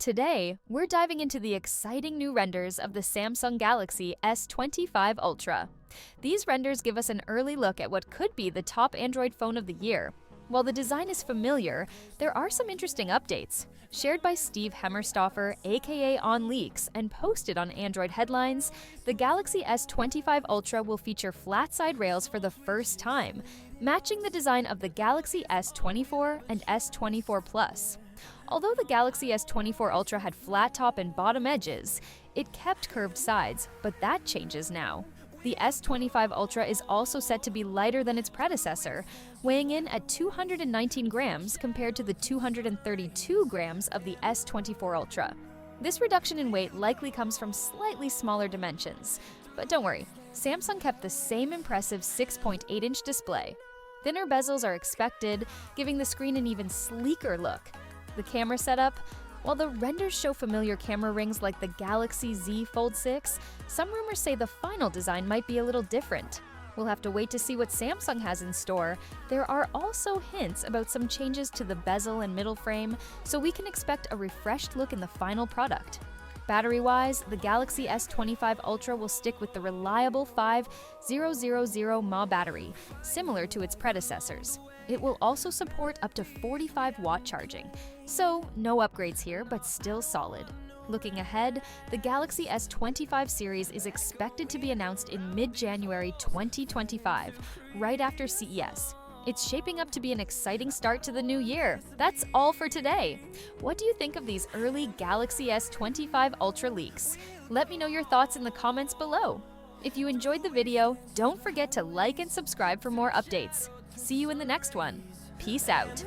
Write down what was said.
Today, we're diving into the exciting new renders of the Samsung Galaxy S25 Ultra. These renders give us an early look at what could be the top Android phone of the year. While the design is familiar, there are some interesting updates. Shared by Steve Hemmerstoffer, aka OnLeaks, and posted on Android Headlines, the Galaxy S25 Ultra will feature flat-side rails for the first time, matching the design of the Galaxy S24 and S24 Plus. Although the Galaxy S24 Ultra had flat top and bottom edges, it kept curved sides, but that changes now. The S25 Ultra is also set to be lighter than its predecessor, weighing in at 219 grams compared to the 232 grams of the S24 Ultra. This reduction in weight likely comes from slightly smaller dimensions. But don't worry, Samsung kept the same impressive 6.8-inch display. Thinner bezels are expected, giving the screen an even sleeker look. The camera setup? While the renders show familiar camera rings like the Galaxy Z Fold 6, some rumors say the final design might be a little different. We'll have to wait to see what Samsung has in store. There are also hints about some changes to the bezel and middle frame, so we can expect a refreshed look in the final product. Battery-wise, the Galaxy S25 Ultra will stick with the reliable 5000 mAh battery, similar to its predecessors. It will also support up to 45-watt charging, so no upgrades here, but still solid. Looking ahead, the Galaxy S25 series is expected to be announced in mid-January 2025, right after CES. It's shaping up to be an exciting start to the new year. That's all for today. What do you think of these early Galaxy S25 Ultra leaks? Let me know your thoughts in the comments below. If you enjoyed the video, don't forget to like and subscribe for more updates. See you in the next one. Peace out.